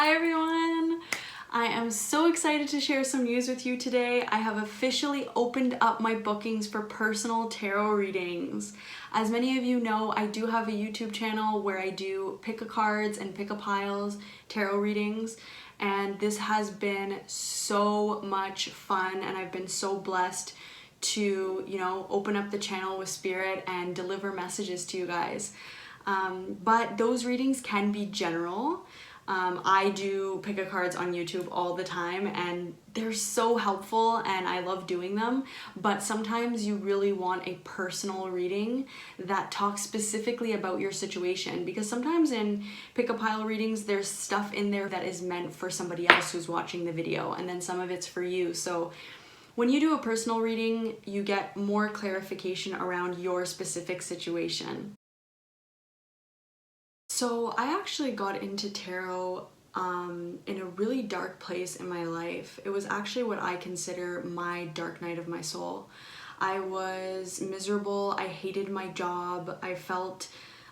Hi everyone! I am so excited to share some news with you today. I have officially opened up my bookings for personal tarot readings. As many of you know, I do have a YouTube channel where I do pick-a-cards and pick-a-piles tarot readings, and this has been so much fun and I've been so blessed to, open up the channel with spirit and deliver messages to you guys. But those readings can be general. I do pick-a-cards on YouTube all the time and they're so helpful and I love doing them, but sometimes you really want a personal reading that talks specifically about your situation, because sometimes in pick-a-pile readings there's stuff in there that is meant for somebody else who's watching the video, and then some of it's for you. So when you do a personal reading, you get more clarification around your specific situation. So I actually got into tarot in a really dark place in my life. It was actually what I consider my dark night of my soul. I was miserable, I hated my job, I felt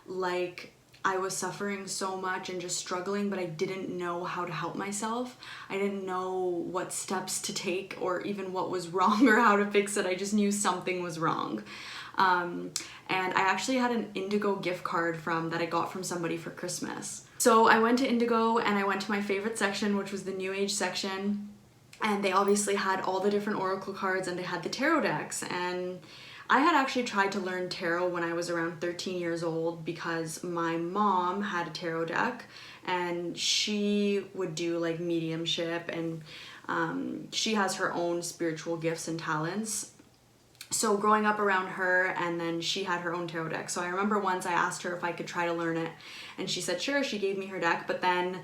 like I was suffering so much and just struggling, but I didn't know how to help myself. I didn't know what steps to take or even what was wrong or how to fix it. I just knew something was wrong. And I actually had an Indigo gift card that I got from somebody for Christmas. So I went to Indigo and I went to my favorite section, which was the New Age section. And they obviously had all the different oracle cards and they had the tarot decks. And I had actually tried to learn tarot when I was around 13 years old because my mom had a tarot deck and she would do like mediumship, and she has her own spiritual gifts and talents. So growing up around her, and then she had her own tarot deck. So I remember once I asked her if I could try to learn it and she said sure. She gave me her deck, but then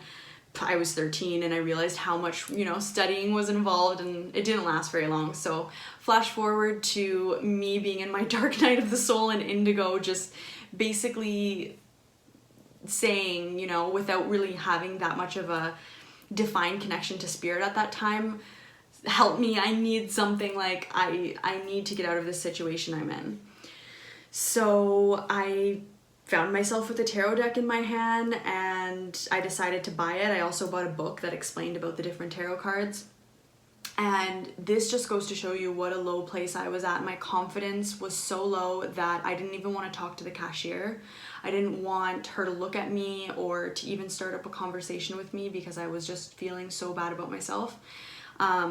I was 13 and I realized how much, studying was involved, and it didn't last very long. So flash forward to me being in my dark night of the soul in Indigo, just basically saying, without really having that much of a defined connection to spirit at that time, help me, I need something, like I need to get out of this situation I'm in. So I found myself with a tarot deck in my hand and I decided to buy it. I also bought a book that explained about the different tarot cards. And this just goes to show you what a low place I was at. My confidence was so low that I didn't even want to talk to the cashier. I didn't want her to look at me or to even start up a conversation with me because I was just feeling so bad about myself.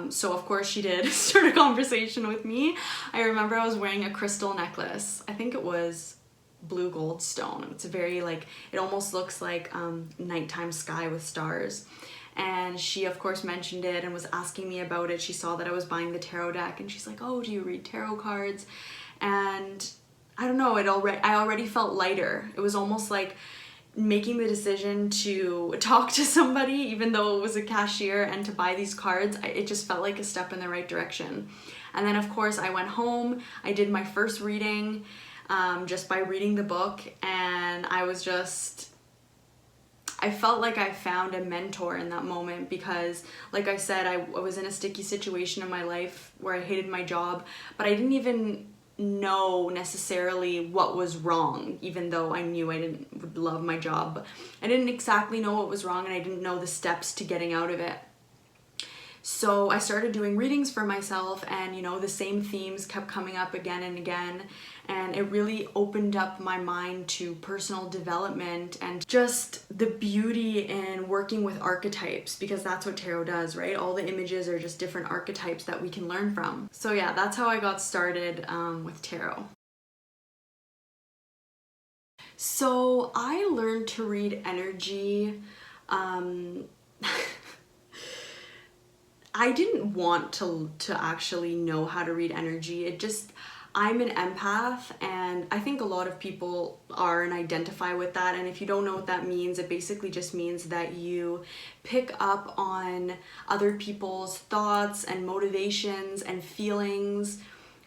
So of course she did start a conversation with me. I remember I was wearing a crystal necklace. I think it was blue gold stone. It's a very it almost looks like nighttime sky with stars. And she of course mentioned it and was asking me about it. She saw that I was buying the tarot deck and she's like, oh, do you read tarot cards? And I don't know, I already felt lighter. It was almost like making the decision to talk to somebody, even though it was a cashier, and to buy these cards, it just felt like a step in the right direction. And then of course I went home, I did my first reading just by reading the book, and I felt like I found a mentor in that moment because, like I said, I was in a sticky situation in my life where I hated my job, but I didn't even know necessarily what was wrong, even though I knew would love my job. I didn't exactly know what was wrong and I didn't know the steps to getting out of it. So I started doing readings for myself, and the same themes kept coming up again and again, and it really opened up my mind to personal development and just the beauty in working with archetypes, because that's what tarot does, right? All the images are just different archetypes that we can learn from. So yeah, that's how I got started with tarot. So I learned to read energy. I didn't want to actually know how to read energy. I'm an empath, and I think a lot of people are and identify with that. And if you don't know what that means, it basically just means that you pick up on other people's thoughts and motivations and feelings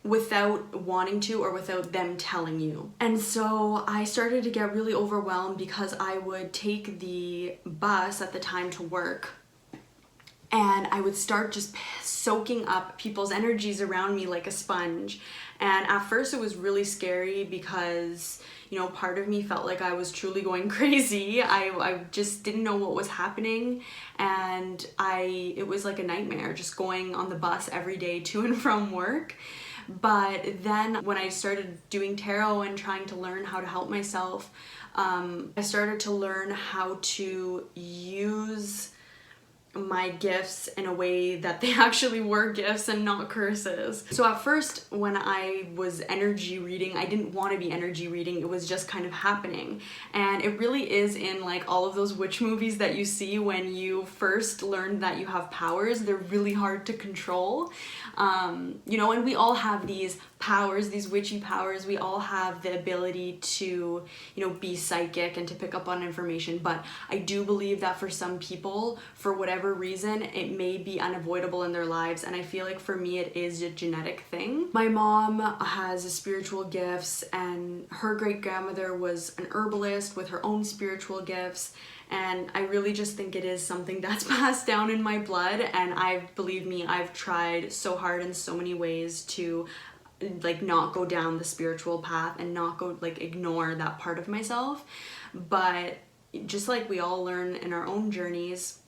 without wanting to or without them telling you. And so I started to get really overwhelmed because I would take the bus at the time to work, and I would start just soaking up people's energies around me like a sponge. And at first it was really scary because, part of me felt like I was truly going crazy. I just didn't know what was happening, and it was like a nightmare just going on the bus every day to and from work. But then when I started doing tarot and trying to learn how to help myself, I started to learn how to use my gifts in a way that they actually were gifts and not curses. So at first, when I was energy reading, I didn't want to be energy reading. It was just kind of happening. And it really is in like all of those witch movies that you see when you first learn that you have powers. They're really hard to control. And we all have these powers, these witchy powers. We all have the ability to, be psychic and to pick up on information. But I do believe that for some people, for whatever reason, it may be unavoidable in their lives. And I feel like for me, it is a genetic thing. My mom has spiritual gifts, and her great grandmother was an herbalist with her own spiritual gifts. And I really just think it is something that's passed down in my blood. And believe me, I've tried so hard in so many ways to like not go down the spiritual path and not go like ignore that part of myself. But just like we all learn in our own journeys,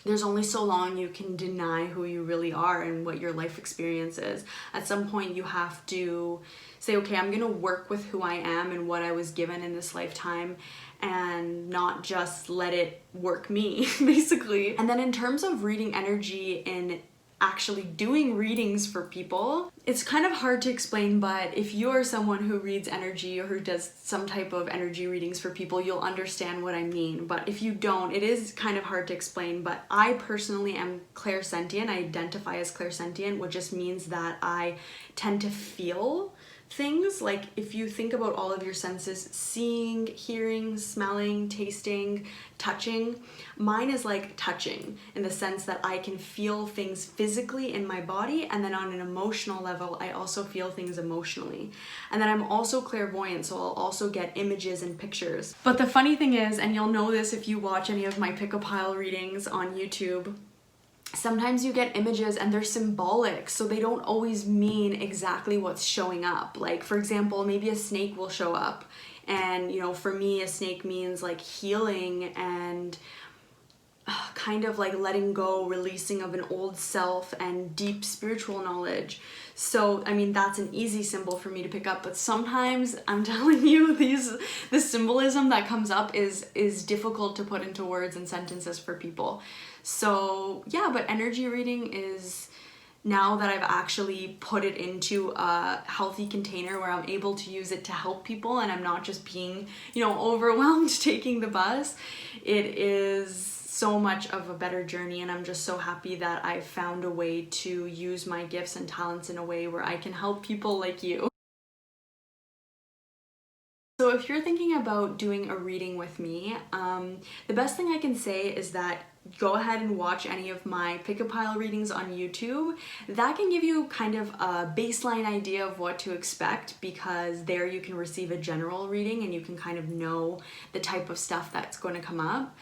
there's only so long you can deny who you really are and what your life experience is. At some point you have to say, okay, I'm gonna work with who I am and what I was given in this lifetime, and not just let it work me, basically. And then in terms of reading energy in actually doing readings for people, it's kind of hard to explain, but if you are someone who reads energy or who does some type of energy readings for people, you'll understand what I mean. But if you don't, it is kind of hard to explain. But I personally am clairsentient. I identify as clairsentient, which just means that I tend to feel things. Like if you think about all of your senses, seeing, hearing, smelling, tasting, touching, mine is like touching in the sense that I can feel things physically in my body, and then on an emotional level I also feel things emotionally. And then I'm also clairvoyant, so I'll also get images and pictures. But the funny thing is, and you'll know this if you watch any of my pick-a-pile readings on YouTube, sometimes you get images and they're symbolic, so they don't always mean exactly what's showing up. Like for example, maybe a snake will show up, and for me a snake means like healing and kind of like letting go, releasing of an old self and deep spiritual knowledge. So I mean, that's an easy symbol for me to pick up. But sometimes, I'm telling you, the symbolism that comes up is difficult to put into words and sentences for people. So yeah, but energy reading is, now that I've actually put it into a healthy container where I'm able to use it to help people and I'm not just being, overwhelmed taking the bus, it is so much of a better journey. And I'm just so happy that I've found a way to use my gifts and talents in a way where I can help people like you. So if you're thinking about doing a reading with me, the best thing I can say is that go ahead and watch any of my pick-a-pile readings on YouTube. That can give you kind of a baseline idea of what to expect, because there you can receive a general reading and you can kind of know the type of stuff that's going to come up.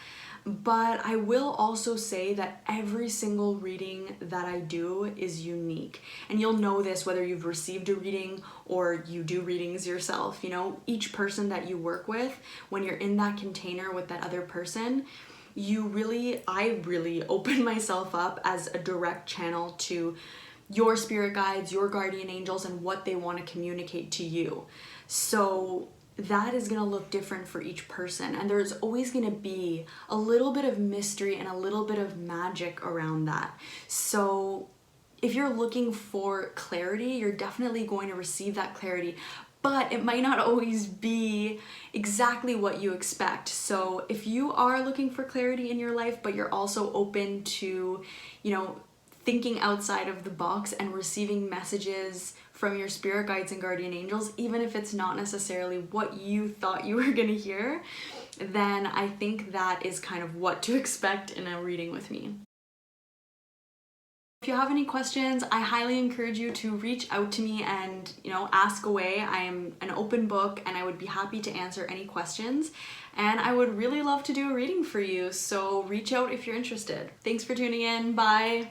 But I will also say that every single reading that I do is unique. And you'll know this whether you've received a reading or you do readings yourself. Each person that you work with, when you're in that container with that other person, I really open myself up as a direct channel to your spirit guides, your guardian angels, and what they want to communicate to you. So that is going to look different for each person, and there's always going to be a little bit of mystery and a little bit of magic around that. So if you're looking for clarity, you're definitely going to receive that clarity, but it might not always be exactly what you expect. So if you are looking for clarity in your life, but you're also open to, thinking outside of the box and receiving messages from your spirit guides and guardian angels, even if it's not necessarily what you thought you were gonna hear, then I think that is kind of what to expect in a reading with me. If you have any questions, I highly encourage you to reach out to me and, ask away. I am an open book and I would be happy to answer any questions. And I would really love to do a reading for you, so reach out if you're interested. Thanks for tuning in. Bye.